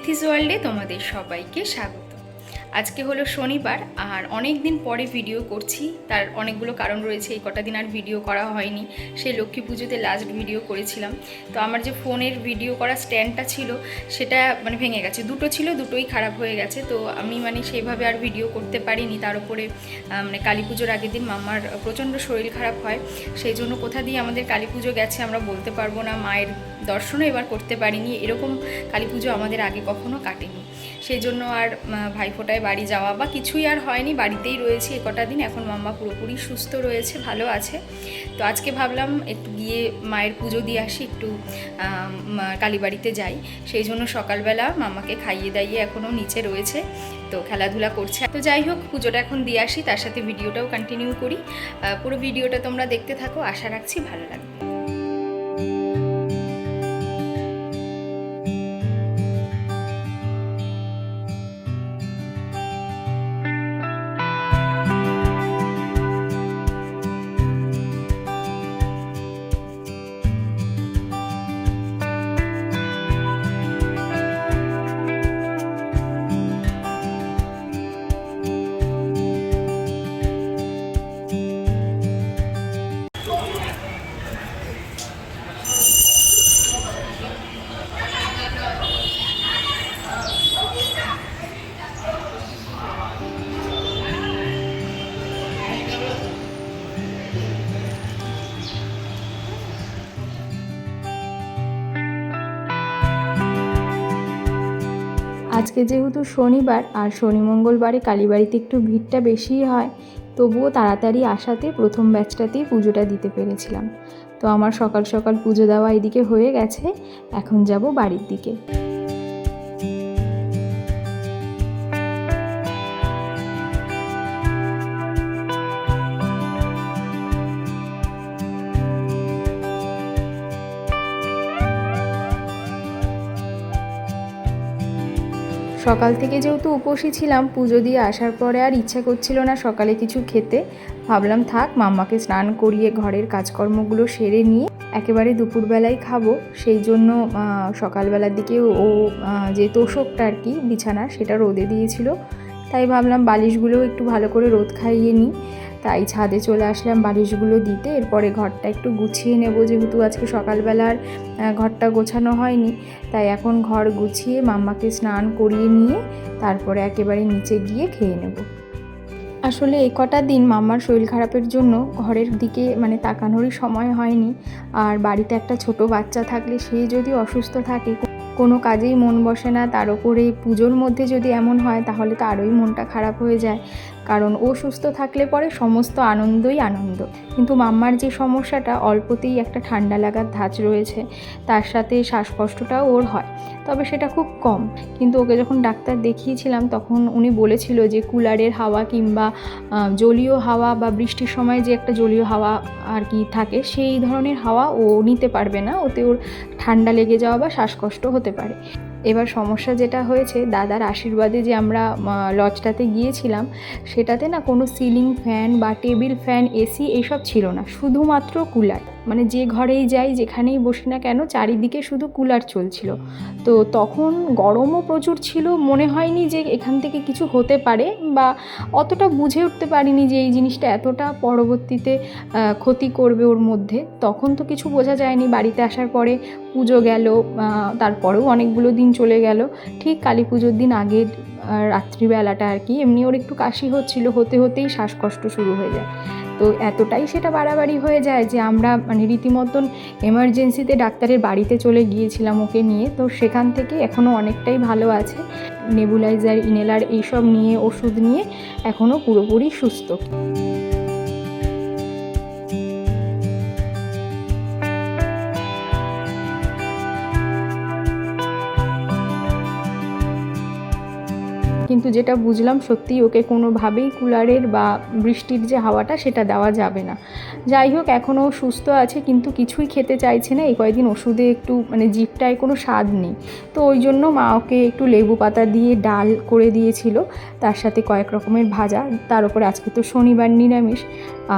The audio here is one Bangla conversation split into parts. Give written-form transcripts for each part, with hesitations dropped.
তিথিস ওয়ার্ল্ডে তোমাদের সবাইকে স্বাগত। আজকে হলো শনিবার আর অনেক দিন পরে ভিডিও করছি। তার অনেকগুলো কারণ রয়েছে, এই কটা দিন আর ভিডিও করা হয়নি। সেই লক্ষ্মী পুজোতে লাস্ট ভিডিও করেছিলাম। তো আমার যে ফোনের ভিডিও করা স্ট্যান্ডটা ছিল সেটা ভেঙে গেছে, দুটো ছিল, দুটোই খারাপ হয়ে গেছে। তো আমি সেইভাবে আর ভিডিও করতে পারিনি। তার উপরে কালী পুজোর আগের দিন মামার প্রচণ্ড শরীর খারাপ হয়, সেই জন্য কোথা দিয়ে আমাদের কালী পুজো গেছে আমরা বলতে পারবো না। মায়ের দর্শনও এবার করতে পারিনি, এরকম কালী পুজো আমাদের আগে কখনো কাটেনি। সেই জন্য আর ভাইফোঁটায় বাড়ি যাওয়া বা কিছুই আর হয়নি, বাড়িতেই রয়েছি এ কটা দিন। এখন মাম্মা পুরোপুরি সুস্থ রয়েছে, ভালো আছে। তো আজকে ভাবলাম একটু গিয়ে মায়ের পুজো দিয়ে আসি, একটু কালীবাড়িতে যাই। সেই জন্য সকালবেলা মাম্মাকে খাইয়ে দাইয়ে এখনও নিচে রয়েছে, তো খেলাধুলা করছে। তো যাই হোক, পুজোটা এখন দিয়ে আসি, তার সাথে ভিডিওটাও কন্টিনিউ করি। পুরো ভিডিওটা তোমরা দেখতে থাকো, আশা রাখছি ভালো লাগবে। আজকে যেহেতু শনিবার আর শনি মঙ্গলবারে কালীবাড়িতে একটু ভিড়টা বেশিই হয়, তবুও তাড়াতাড়ি আসাতে প্রথম ব্যাচটাতেই পুজোটা দিতে পেরেছিলাম। তো আমার সকাল সকাল পুজো দেওয়া এদিকে হয়ে গেছে, এখন যাব বাড়ির দিকে। সকাল থেকে যেহেতু উপোসী ছিলাম, পুজো দিয়ে আসার পরে আর ইচ্ছা করছিল না সকালে কিছু খেতে। ভাবলাম থাক, মাম্মাকে স্নান করিয়ে ঘরের কাজকর্মগুলো সেরে নিয়ে একেবারে দুপুরবেলায় খাবো। সেই জন্য সকালবেলার দিকে ও যে তোষকটা আর কি বিছানার, সেটা রোদে দিয়েছিল। তাই ভাবলাম বালিশগুলো একটু ভালো করে রোদ খাইয়ে নিই। তাই ছাদে চলে আসলাম বালিশগুলো দিতে। এরপরে ঘরটা একটু গুছিয়ে নেব, যেহেতু আজকে সকালবেলার ঘরটা গোছানো হয়নি। তাই এখন ঘর গুছিয়ে মাম্মাকে স্নান করিয়ে নিয়ে তারপরে একেবারে নিচে গিয়ে খেয়ে নেব। আসলে এই কটা দিন মাম্মার শরীর খারাপের জন্য ঘরের দিকে তাকানোরই সময় হয়নি। আর বাড়িতে একটা ছোট বাচ্চা থাকলে সে যদি অসুস্থ থাকে, কোনো কাজেই মন বসে না। তার উপরে পুজোর মধ্যে যদি এমন হয় তাহলে তো আরোই মনটা খারাপ হয়ে যায়, কারণ ও সুস্থ থাকলে পরে সমস্ত আনন্দই আনন্দ। কিন্তু মাম্মার যে সমস্যাটা, অল্পতেই একটা ঠান্ডা লাগার ধাঁচ রয়েছে, তার সাথে শ্বাসকষ্টটাও ওর হয়, তবে সেটা খুব কম। কিন্তু ওকে যখন ডাক্তার দেখিয়েছিলাম তখন উনি বলেছিল যে কুলারের হাওয়া কিংবা জলীয় হাওয়া বা বৃষ্টির সময় যে একটা জলীয় হাওয়া আর কি থাকে, সেই ধরনের হাওয়া ও নিতে পারবে না, ওতে ওর ঠান্ডা লেগে যাওয়া বা শ্বাসকষ্ট হতে পারে। এবার সমস্যা যেটা হয়েছে, দাদার আশীর্বাদে যে আমরা লজটাতে গিয়েছিলাম, সেটাতে না কোনো সিলিং ফ্যান বা টেবিল ফ্যান, এসি এইসব ছিল না, শুধুমাত্র কুলার। যে ঘরেই যাই, যেখানেই বসি না কেন, চারিদিকে শুধু কুলার চলছিল। তো তখন গরমও প্রচুর ছিল, মনে হয়নি যে এখান থেকে কিছু হতে পারে, বা অতটা বুঝে উঠতে পারিনি যে এই জিনিসটা এতটা পরবর্তীতে ক্ষতি করবে ওর মধ্যে। তখন তো কিছু বোঝা যায়নি। বাড়িতে আসার পরে পুজো গেল, তারপরেও অনেকগুলো দিন চলে গেল। ঠিক কালী পুজোর দিন আগের রাত্রিবেলাটা আর কি, এমনি ওর একটু কাশি হচ্ছিল, হতে হতেই শ্বাসকষ্ট শুরু হয়ে যায়। তো এতটাই সেটা বাড়াবাড়ি হয়ে যায় যে আমরা রীতিমতন এমার্জেন্সিতে ডাক্তারের বাড়িতে চলে গিয়েছিলাম ওকে নিয়ে। তো সেখান থেকে এখনও অনেকটাই ভালো আছে, নেবুলাইজার, ইনহেলার এইসব নিয়ে, ওষুধ নিয়ে এখনও পুরোপুরি সুস্থ। কিন্তু কিন্তু যেটা বুঝলাম সত্যিই ওকে কোনোভাবেই কুলারের বা বৃষ্টির যে হাওয়াটা সেটা দেওয়া যাবে না। যাই হোক, এখনও সুস্থ আছে কিন্তু কিছুই খেতে চাইছে না। এই কয়েকদিন ওষুধে একটু মানে জিভটায় কোনো স্বাদ নেই, তো ওই জন্য মা ওকে একটু লেবু পাতা দিয়ে ডাল করে দিয়েছিল, তার সাথে কয়েক রকমের ভাজা, তার উপরে আজকে তো শনিবার নিরামিষ,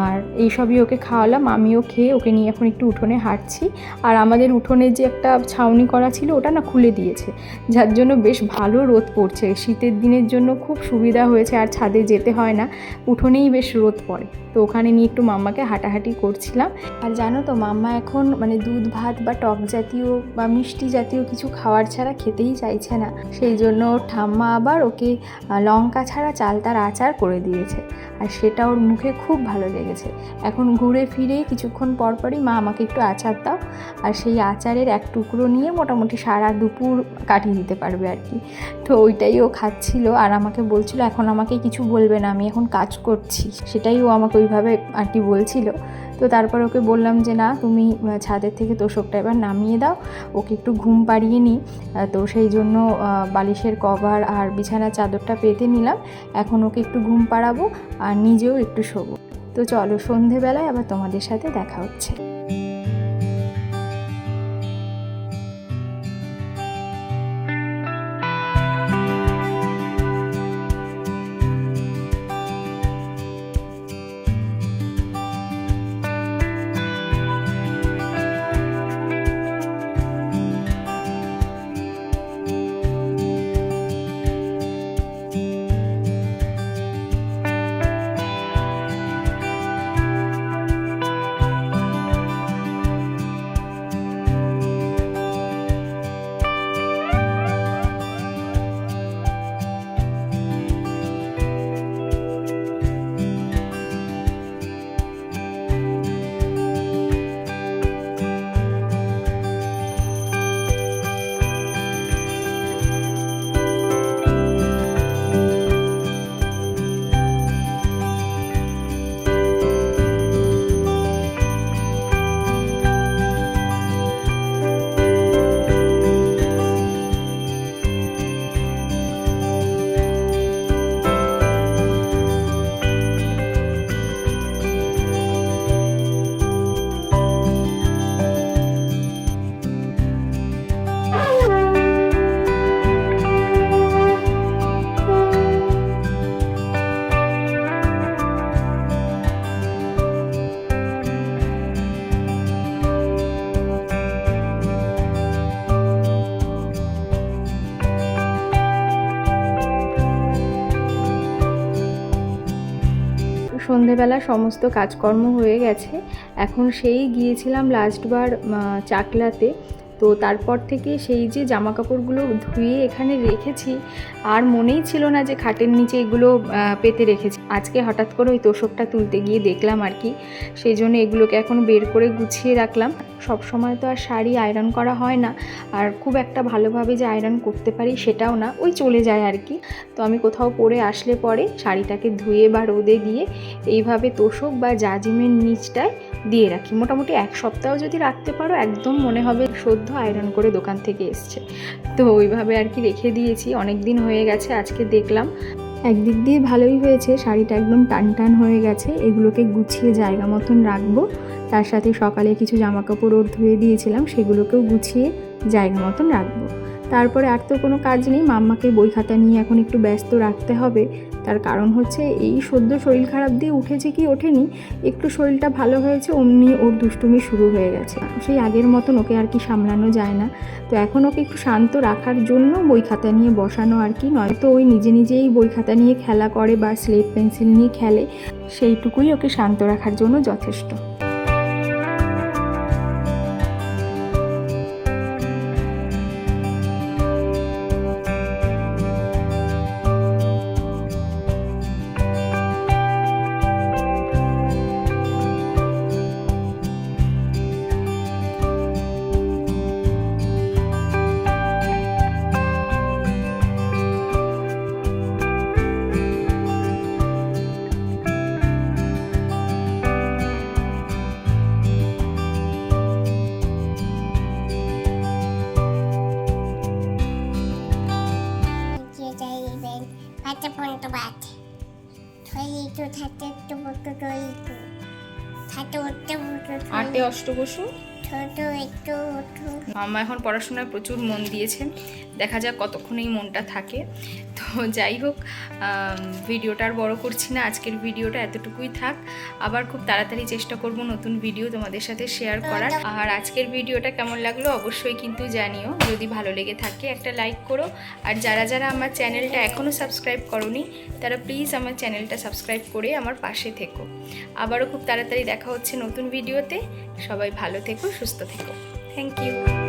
আর এইসবই ওকে খাওয়ালাম। আমিও খেয়ে ওকে নিয়ে এখন একটু উঠোনে হাঁটছি। আর আমাদের উঠোনে যে একটা ছাউনি করা ছিল ওটা না খুলে দিয়েছে, যার জন্য বেশ ভালো রোদ পড়ছে। শীতের দিনের জন্য খুব সুবিধা হয়েছে, আর ছাদে যেতে হয় না, উঠোনেই বেশ রোদ পড়ে। তো ওখানে নিয়ে একটু মাম্মাকে হাঁটাহাঁটি করছিলাম। আর জানো তো, মাম্মা এখন মানে দুধ ভাত বা টক জাতীয় বা মিষ্টি জাতীয় কিছু খাওয়ার ছাড়া খেতেই চাইছে না। সেই জন্য ওর ঠাম্মা আবার ওকে লঙ্কা ছাড়া চালতার আচার করে দিয়েছে, আর সেটা ওর মুখে খুব ভালো লেগেছে। এখন ঘুরে ফিরে কিছুক্ষণ পরপরই মা আমাকে একটু আচার দাও, আর সেই আচারের এক টুকরো নিয়ে মোটামুটি সারা দুপুর কাটিয়ে দিতে পারবে আর কি। তো ওইটাই ও খাচ্ছিল, আর আমাকে বলছিল এখন আমাকে কিছু বলবে না, আমি এখন কাজ করছি। সেটাই ও আমাকে ওইভাবে আর কি বলছিল। তো তারপর ওকে বললাম যে না, তুমি ছাদের থেকে তোষকটা এবার নামিয়ে দাও, ওকে একটু ঘুম পাড়িয়ে নিই। তো সেই জন্য বালিশের কভার আর বিছানার চাদরটা পেতে নিলাম। এখন ওকে একটু ঘুম পাড়াবো আর নিজেও একটু শোবো। তো চলো, সন্ধেবেলায় আবার তোমাদের সাথে দেখা হচ্ছে। সন্ধেবেলা সমস্ত কাজকর্ম হয়ে গেছে। এখন সেই গিয়েছিলাম লাস্টবার চাকলাতে। তো তারপর থেকে সেই যে জামা কাপড়গুলো ধুয়ে এখানে রেখেছি, আর মনেই ছিল না যে খাটের নিচে এগুলো পেতে রেখেছি। আজকে হঠাৎ করে ওই তোষকটা তুলতে গিয়ে দেখলাম আর কি, সেই জন্য এগুলোকে এখন বের করে গুছিয়ে রাখলাম। সব সময় তো আর শাড়ি আয়রন করা হয় না, আর খুব একটা ভালোভাবে যে আয়রন করতে পারি সেটাও না, ওই চলে যায় আর কি। তো আমি কোথাও পরে আসলে পরে শাড়িটাকে ধুয়ে বা রোদে দিয়ে এইভাবে তোষক বা জাজিমের নিচটায় দিয়ে রাখি। মোটামুটি এক সপ্তাহ যদি রাখতে পারো, একদম মনে হবে সদ্য আয়রন করে দোকান থেকে এসছে। তো ওইভাবে আর কি রেখে দিয়েছি, অনেক দিন হয়ে গেছে। আজকে দেখলাম একদিক দিয়ে ভালোই হয়েছে, শাড়িটা একদম টান টান হয়ে গেছে। এগুলোকে গুছিয়ে জায়গা মতন রাখবো। তার সাথে সকালে কিছু জামা কাপড় ওর ধুয়ে দিয়েছিলাম, সেগুলোকেও গুছিয়ে জায়গা মতন রাখবো। তারপরে আর তো কোনো কাজ নেই, মাম্মাকে বই খাতা নিয়ে এখন একটু ব্যস্ত রাখতে হবে। তার কারণ হচ্ছে এই সদ্য শরীর খারাপ দিয়ে উঠেছে কি ওঠেনি, একটু শরীরটা ভালো হয়েছে অমনি ওর দুষ্টুমি শুরু হয়ে গেছে। সেই আগের মতন ওকে আর কি সামলানো যায় না। তো এখন ওকে একটু শান্ত রাখার জন্য বই খাতা নিয়ে বসানো আর কি, নয়তো ওই নিজে নিজেই বই খাতা নিয়ে খেলা করে বা স্লেট পেন্সিল নিয়ে খেলে, সেইটুকুই ওকে শান্ত রাখার জন্য যথেষ্ট। আটে অষ্টবসু। ছোট একটু উঠু। মাম্মা এখন পড়াশোনায় প্রচুর মন দিয়েছেন, দেখা যাক কতক্ষণ এই মনটা থাকে। তো যাই হোক, ভিডিওটা আর বড় করছি না, আজকের ভিডিওটা এতটুকুই থাক। আবার খুব তাড়াতাড়ি চেষ্টা করব নতুন ভিডিও তোমাদের সাথে শেয়ার করার। আর আজকের ভিডিওটা কেমন লাগলো অবশ্যই কিন্তু জানিও, যদি ভালো লেগে থাকে একটা লাইক করো। আর যারা যারা আমার চ্যানেলটা এখনও সাবস্ক্রাইব করোনি তারা প্লিজ আমার চ্যানেলটা সাবস্ক্রাইব করে আমার পাশে থেকো। আবারও খুব তাড়াতাড়ি দেখা হচ্ছে নতুন ভিডিওতে। সবাই ভালো থেকো, সুস্থ থেকো। Thank you.